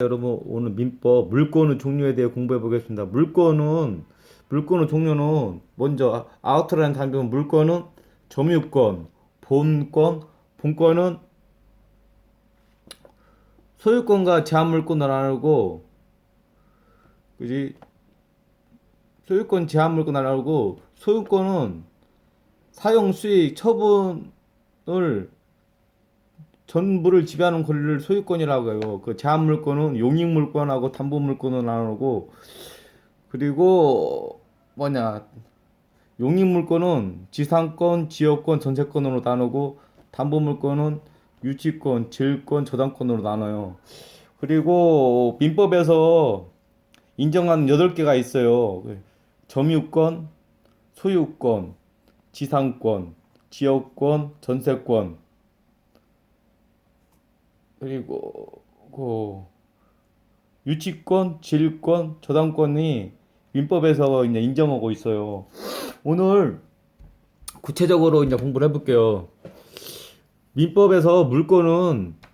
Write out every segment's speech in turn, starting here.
여러분 오늘 민법 물권의 종류에 대해 공부해 보겠습니다. 물권의 종류는 먼저 아우터라인 단계는 물권은 점유권, 본권, 본권은 소유권과 제한물권을 나누고 그지 소유권 제한물권을 나누고 소유권은 사용 수익 처분을 전부를 지배하는 권리를 소유권이라고 해요. 그 제한물권은 용익물권하고 담보물권을 나누고 그리고 용익물권은 지상권, 지역권, 전세권으로 나누고 담보물권은 유치권, 질권, 저당권으로 나눠요. 그리고 민법에서 인정한 8개가 있어요. 점유권, 소유권, 지상권, 지역권, 전세권 그리고 유치권, 질권, 저당권이 민법에서 이제 인정하고 있어요. 오늘 구체적으로 이제 공부를 해볼게요. 민법에서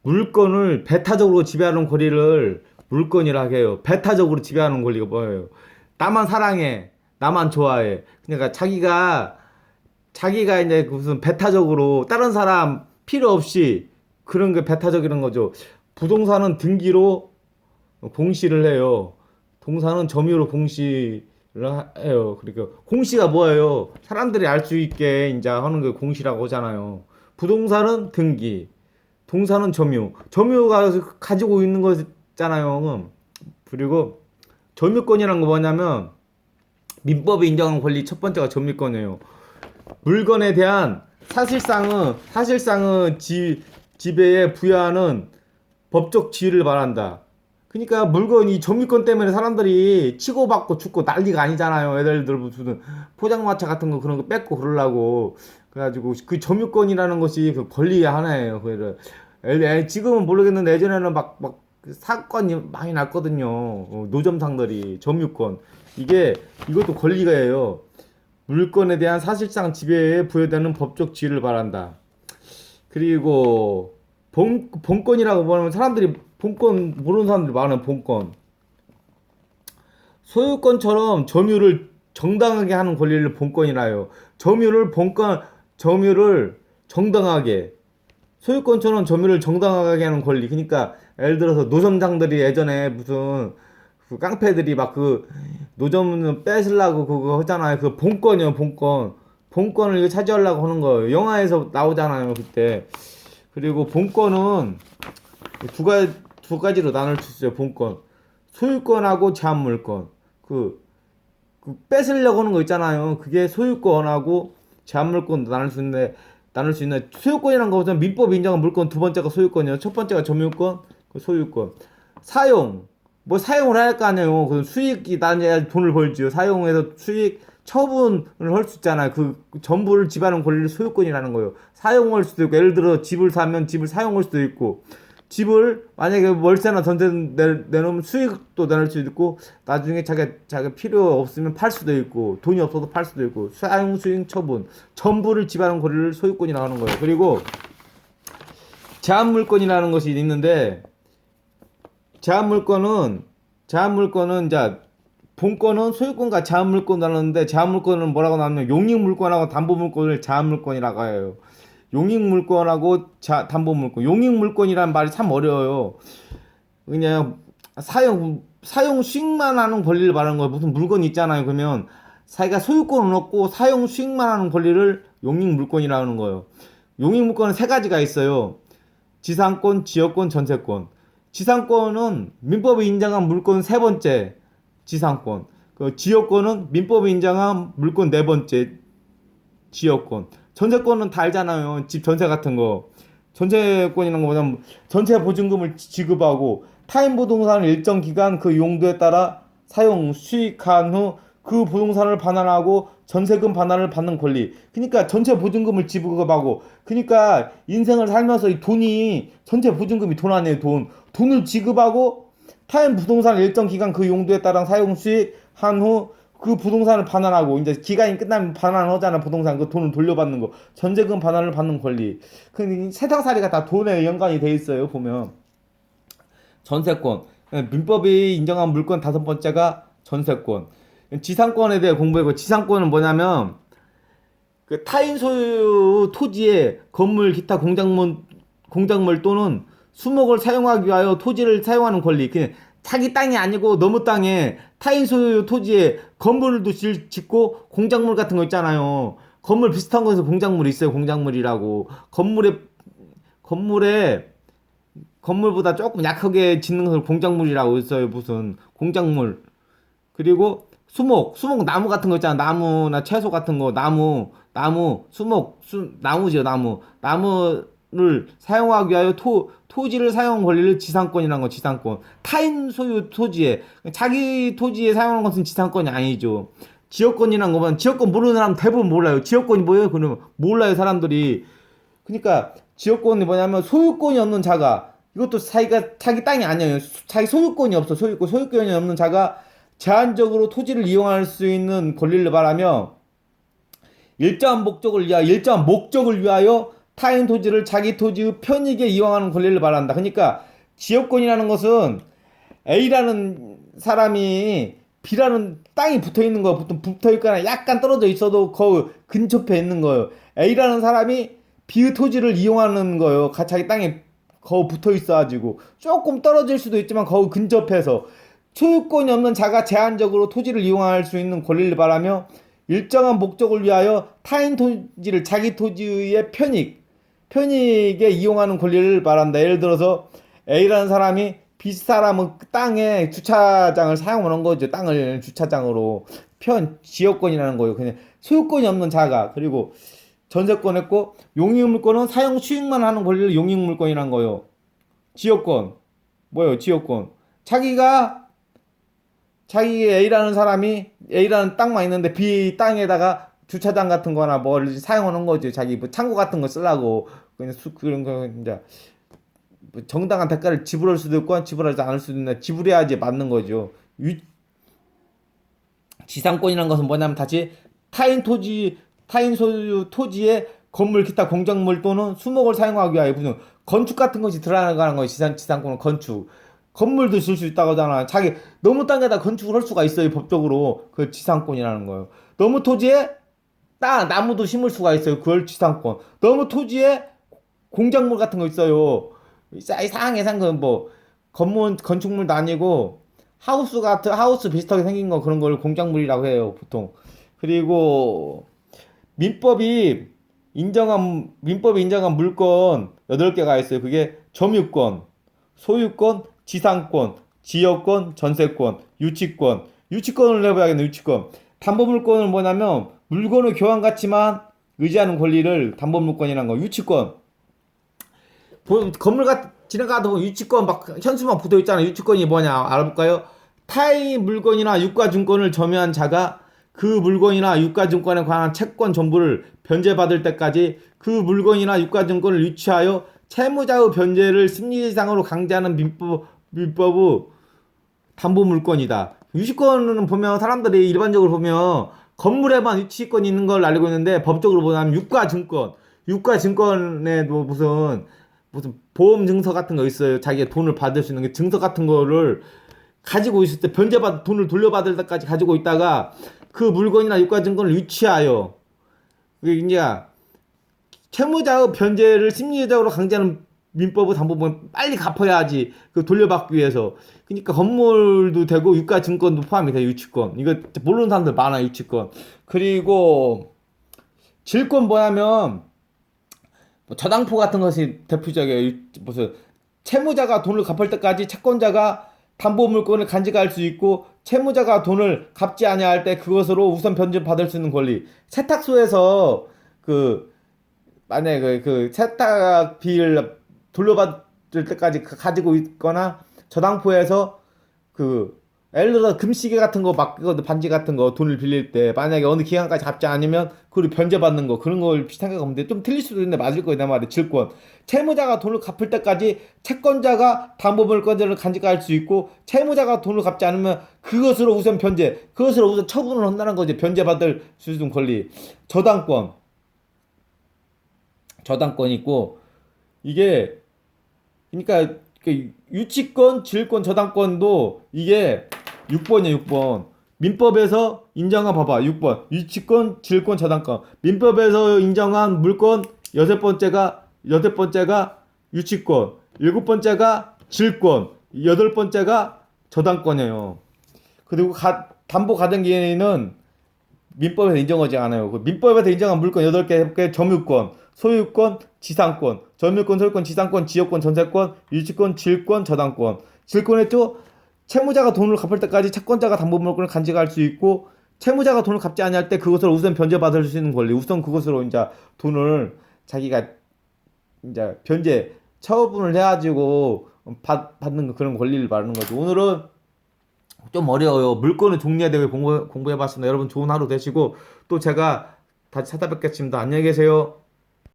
물권을 배타적으로 지배하는 권리를 물권이라 해요. 배타적으로 지배하는 권리가 뭐예요? 나만 사랑해, 나만 좋아해. 그러니까 자기가 이제 무슨 배타적으로 다른 사람 필요 없이 그런 게 배타적이라는 거죠. 부동산은 등기로 공시를 해요. 동산은 점유로 공시를 해요. 그러니까 공시가 뭐예요? 사람들이 알 수 있게 이제 하는 게 공시라고 하잖아요. 부동산은 등기, 동산은 점유. 점유가 가지고 있는 거잖아요. 그리고 점유권이라는 거 뭐냐면 민법이 인정한 권리 첫 번째가 점유권이에요. 물건에 대한 사실상은 지배에 부여하는 법적 지위를 말한다. 그러니까 물건이 점유권 때문에 사람들이 치고받고 죽고 난리가 아니잖아요. 예를 들어 무슨 포장마차 같은 거 그런 거 뺏고 그러려고 그래가지고 그 점유권이라는 것이 그 권리의 하나예요. 지금은 모르겠는데 예전에는 막 사건이 많이 났거든요. 노점상들이 점유권 이것도 권리가예요. 물건에 대한 사실상 지배에 부여되는 법적 지위를 말한다. 그리고 본권이라고 보면 사람들이 본권 모르는 사람들이 많아요. 본권. 소유권처럼 점유를 정당하게 하는 권리를 본권이라 해요. 점유를 정당하게 소유권처럼 점유를 정당하게 하는 권리. 그러니까 예를 들어서 노점장들이 예전에 무슨 그 깡패들이 막 그 노점 뺏으려고 그거 하잖아요. 그 본권이요, 본권. 본권을 이거 차지하려고 하는 거예요. 영화에서 나오잖아요, 그때. 그리고 본권은 두 가지로 나눌 수 있어요. 본권. 소유권하고 제한물권. 그 뺏으려고 하는 거 있잖아요. 그게 소유권하고 제한물권 나눌 수 있는 소유권이라는 거는 민법 인정한 물권 두 번째가 소유권이에요. 첫 번째가 점유권, 그 소유권. 사용을 할 거 아니에요. 그 수익이 나야 돈을 벌지요. 사용해서 수익 처분을 할 수 있잖아요. 그 전부를 지배하는 권리를 소유권이라는 거예요. 사용할 수도 있고, 예를 들어 집을 사면 집을 사용할 수도 있고, 집을 만약에 월세나 전세 내놓으면 수익도 내놓을 수도 있고, 나중에 자기가 필요 없으면 팔 수도 있고, 돈이 없어도 팔 수도 있고, 사용 수익 처분 전부를 지배하는 권리를 소유권이라고 하는 거예요. 그리고 제한물권이라는 것이 있는데, 제한물권은 이제 본권은 소유권과 제한물권 나누는데, 제한물권은 뭐라고 나누면 용익물권하고 담보물권을 제한물권이라고 해요. 용익물권하고 담보물권. 용익물권이란 말이 참 어려워요. 그냥 사용 수익만 하는 권리를 말하는 거예요. 무슨 물건이 있잖아요. 그러면 자기가 소유권은 없고 사용 수익만 하는 권리를 용익물권이라고 하는 거예요. 용익물권은 세 가지가 있어요. 지상권, 지역권, 전세권. 지상권은 민법이 인정한 물권 세 번째 지상권. 그 지역권은 민법이 인정한 물권 네 번째 지역권. 전세권은 다 알잖아요. 집 전세 같은 거. 전세권이라는 거 뭐냐면 전세 보증금을 지급하고 타인 부동산을 일정 기간 그 용도에 따라 사용 수익한 후 그 부동산을 반환하고 전세금 반환을 받는 권리. 그러니까 전세 보증금을 지급하고, 그러니까 인생을 살면서 이 돈이 전세 보증금이 돈 아니에요. 돈을 지급하고 타인 부동산을 일정 기간 그 용도에 따라 사용 수익한 후 그 부동산을 반환하고, 이제 기간이 끝나면 반환을 하잖아. 부동산 그 돈을 돌려받는 거, 전세금 반환을 받는 권리. 그 세상살이가 다 돈에 연관이 돼 있어요. 보면 전세권 민법이 인정한 물권 다섯 번째가 전세권. 지상권에 대해 공부했고, 지상권은 뭐냐면 그 타인 소유 토지에 건물, 기타 공작물 또는 수목을 사용하기 위하여 토지를 사용하는 권리. 그냥 자기 땅이 아니고 너무 땅에 타인 소유 토지에 건물도 짓고 공작물 같은 거 있잖아요. 건물 비슷한 거에서 공작물이 있어요. 공작물이라고. 건물에 건물보다 조금 약하게 짓는 것을 공작물이라고 있어요. 무슨 공작물. 그리고 수목 나무 같은 거 있잖아. 나무나 채소 같은 거, 나무, 나무죠, 나무. 나무를 사용하기 위하여 토지를 사용 권리를 지상권이라는 거, 지상권. 타인 소유 토지에, 자기 토지에 사용하는 것은 지상권이 아니죠. 지역권이란 거면, 지역권 모르는 사람 대부분 몰라요. 지역권이 뭐예요? 그러면 몰라요, 사람들이. 그러니까, 지역권이 뭐냐면, 소유권이 없는 자가, 이것도 자기 땅이 아니에요. 자기 소유권이 없어, 소유권이 없는 자가 제한적으로 토지를 이용할 수 있는 권리를 말하며, 일정한 목적을 위하여 타인 토지를 자기 토지의 편익에 이용하는 권리를 말한다. 그러니까 지역권이라는 것은 A라는 사람이 B라는 땅이 붙어 있는 거, 보통 붙어 있거나 약간 떨어져 있어도 그 근접해 있는 거예요. A라는 사람이 B의 토지를 이용하는 거예요. 자기 땅에 거기 붙어 있어가지고 조금 떨어질 수도 있지만 거기 근접해서 소유권이 없는 자가 제한적으로 토지를 이용할 수 있는 권리를 말하며 일정한 목적을 위하여 타인 토지를 자기 토지의 편익에 이용하는 권리를 말한다. 예를 들어서 A라는 사람이 B 사람은 땅에 주차장을 사용하는 거죠. 땅을 주차장으로 지역권이라는 거예요. 그냥 소유권이 없는 자가. 그리고 전세권 했고 용익물권은 사용 수익만 하는 권리를 용익물권이라는 거예요. 지역권 뭐예요? 지역권 자기 A라는 사람이 A라는 땅만 있는데 B 땅에다가 주차장 같은 거나 뭘 사용하는 거죠. 자기 뭐 창고 같은 거 쓰려고. 그런 거 이제 뭐 정당한 대가를 지불할 수도 있고 지불하지 않을 수도 있는데 지불해야지 맞는 거죠. 지상권이라는 것은 뭐냐면 다시 타인 소유 토지에 건물, 기타 공작물 또는 수목을 사용하기 위하여 무슨 건축 같은 것이 들어가는 거예요. 지상권은 건축. 건물도 쓸 수 있다고 하잖아. 자기 너무 땅에다 건축을 할 수가 있어요. 법적으로. 그 지상권이라는 거예요. 너무 토지에 나무도 심을 수가 있어요. 그걸 지상권. 너무 토지에 공작물 같은 거 있어요. 이상하게 생긴 뭐 건축물도 아니고 하우스 비슷하게 생긴 거 그런 걸 공작물이라고 해요. 보통. 그리고 민법이 인정한 물권 8개가 있어요. 그게 점유권, 소유권, 지상권, 지역권, 전세권, 유치권. 유치권을 해봐야겠네, 유치권. 담보물권은 뭐냐면, 물건의 교환 가치만 의지하는 권리를 담보물권이라는 거. 유치권. 지나가다 보면 유치권 막 현수막 붙어 있잖아. 유치권이 뭐냐 알아볼까요? 타의 물건이나 유가증권을 점유한 자가 그 물건이나 유가증권에 관한 채권 전부를 변제받을 때까지 그 물건이나 유가증권을 유치하여 채무자의 변제를 심리상으로 강제하는 민법의 담보물권이다. 유치권은 보면 사람들이 일반적으로 보면 건물에만 유치권이 있는 걸 알고 있는데 법적으로 보면 유가증권에 뭐 무슨 보험 증서 같은 거 있어요. 자기가 돈을 받을 수 있는 게 증서 같은 거를 가지고 있을 때 돈을 돌려받을 때까지 가지고 있다가 그 물건이나 유가증권을 유치하여 이제 채무자의 변제를 심리적으로 강제하는 민법의 담보물권 빨리 갚아야지 그 돌려받기 위해서. 그러니까 건물도 되고 유가증권도 포함이 돼요. 유치권 이거 모르는 사람들 많아. 유치권. 그리고 질권 뭐냐면 뭐 저당포 같은 것이 대표적이에요. 무슨 채무자가 돈을 갚을 때까지 채권자가 담보물권을 간직할 수 있고 채무자가 돈을 갚지 아니할 때 그것으로 우선 변제받을 수 있는 권리. 세탁소에서 만약에 그 세탁비를 돌려받을 때까지 가지고 있거나 저당포에서 예를 들어 금시계 같은 거 반지 같은 거 돈을 빌릴 때 만약에 어느 기간까지 갚지 않으면 그걸 변제받는 거 그런 걸 비슷하게 가면 돼. 좀 틀릴 수도 있는데 맞을 거야 내 말이. 질권. 채무자가 돈을 갚을 때까지 채권자가 담보물권자를 간직할 수 있고 채무자가 돈을 갚지 않으면 그것으로 우선 처분을 한다는 거지. 변제받을 수 있는 권리. 저당권 있고 이게 그러니까 유치권, 질권, 저당권도 이게 6번이에요, 6번. 민법에서 인정한 봐봐. 6번. 유치권, 질권, 저당권. 민법에서 인정한 물권 여덟 번째가 유치권, 일곱 번째가 질권, 여덟 번째가 저당권이에요. 그리고 담보 가등기에는 민법에서 인정하지 않아요. 그 민법에서 인정한 물권 8개, 점유권, 소유권, 지상권, 점유권, 소유권, 지상권, 지역권, 전세권, 유치권, 질권, 저당권. 질권했죠? 채무자가 돈을 갚을 때까지 채권자가 담보물권을 간직할 수 있고, 채무자가 돈을 갚지 않을 때 그것을 우선 변제받을 수 있는 권리. 우선 그것으로 이제 돈을 자기가 이제 변제 처분을 해가지고 받는 그런 권리를 말하는 거죠. 오늘은 좀 어려워요. 물건의 종류에 대해 공부해봤습니다. 여러분 좋은 하루 되시고 또 제가 다시 찾아뵙겠습니다. 안녕히 계세요.